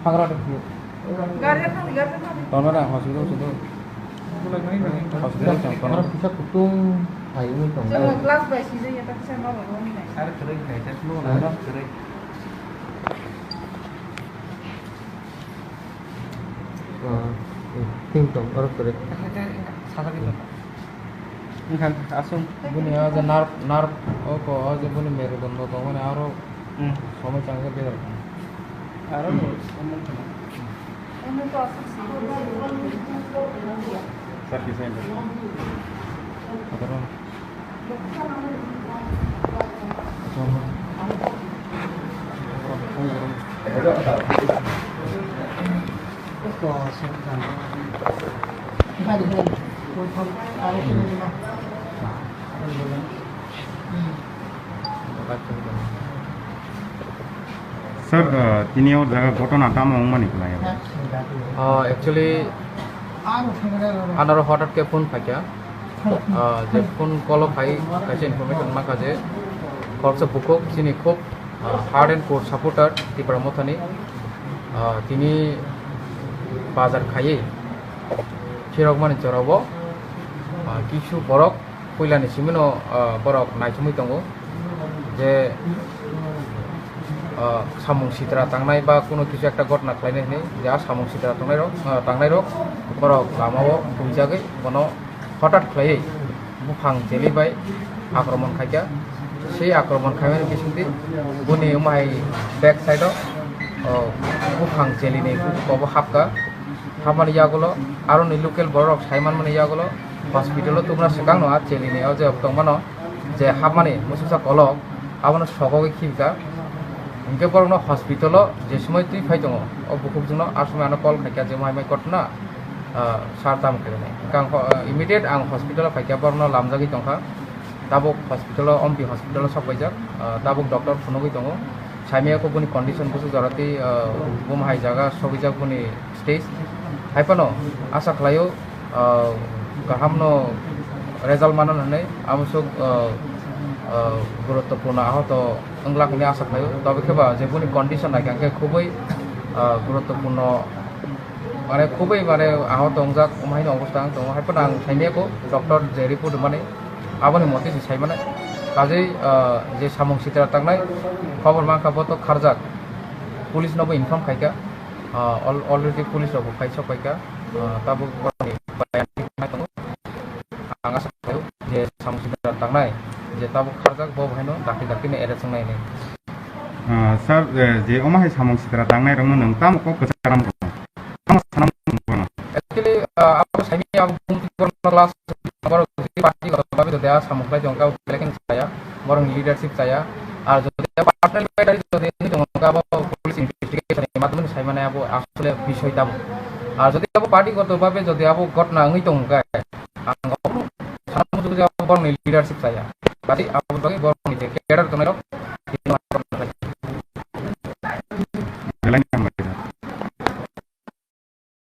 Pangra ada view. Tahun mana hospital situ? Hospital yang Orang bisa kutung ayu ni tong. Jangan kelas besi saja tapi saya mau ngomong ini. ada kering kayak saya semua ada kering. Ting tong orang kerek. Sasak itu. Ini kan asum bunyi aja narp oh kok aja bunyi mere bando to মানে আরো সময় চাঙ্গে বের আরো সময় Ini tuh asal sih. Sir কি sign সাধারণ Sir, ini और जगह घटना ताम मानी कलाया एक्चुअली आनारो हठाৎ के फोन फाइका जे फोन कल फाइ खायसे इनफरमेशन माखा जे खरसा बुकक जिनि खूब हार्ड एंड कोर सापोर्टार तिब्रा मथानि तिनि बाजार खायै चिरक माने चरावो किछु बरक कयलानि सिमिनो बरक नायसुमै दङ जे सामुं सित्रा थांनाय बा कोनो किछु एकटा घटना खालायनाय हनै जा सामुं सित्रा थांनाय रक बरक लामाव बुंजागै बनो हठाৎ खालायै बुफां जेलिबाय आक्रमण खायगा সেই আক্রমণ খাইমানি बिसिंदि बुनि उमाय बैक साइड बुफां जेलिनि कब हाबगा हाबमानि यागुलो आरो नि लोकेल बरक साइमान मानि यागुलो हस्पिटाल तुमरा सिगां नङा जेलिनि जे दंमानो जे हाबमानि मुसुसा कलक आबनो सकगे खिबगा उनके बरनो हस्पिटाल जे समय तुइ फाइ दङ अ बुकुब जनो आसुमा आनो कल खायगा जे माय कटना सारताम केने गां इमिडिएट आं हस्पिटाल फाइगा बरनो लामजागि दंखा दाबुक हस्पिटाल अम्पी हस्पिटाल सफायजाक दाबुक डक्टर फुनगै दङ साइमियाको पनि कन्डिसन बुझु जराति बुमहाय जागा सबिजाक पनि स्टेज हाइपानो आशा खालायो गाहामनो रेजाल्ट मानन हनै आमसुक गुरुत्वपूर्ण आहत अंग्लाखनि आशा खालायो तबे केबा जे पनि कन्डिसन नायखांके खुबै गुरुत्वपूर्ण माने खुबै माने आहत अंजाक उमायनो अवस्था दङ हाइपानो आं साइमियाको डक्टर जे रिपोर्ट माने आबनि मते साइमाने काजै जे सामुं सित्रा थांनाय खबर माखाबो तो खारजाक पुलिस नबो इनफर्म खायगा अलरेडी पुलिस रबो खायसा खायगा ताबो आं आसा खालायो जे सामुं सित्रा थांनाय जे ताबो खारजाक बो भाइनो दाखि दाखिने एरेस्ट नायने Sir, जे ओमाय सामं सित्रा तांनाय रंग नों ताम को कसाराम एक्चुअली आप साइमी आप क्लास बरं पार्टी गतभावे যদি সামুখলাই জংকা বেলেগ চায়া বরং লিডারশিপ চায়া আর যদি পার্টনার ব্যাটারি যদি জংকা বা পুলিশ ইনভেস্টিগেশন মাধ্যমে সাইমানে আবো আসলে বিষয় দাবো আর যদি আবো পার্টিগতভাবে যদি আবো ঘটনা হই দংকা আং সামুখ যদি আবো বরং লিডারশিপ চায়া কাজে আবো বাকি বরং ক্যাডার তনে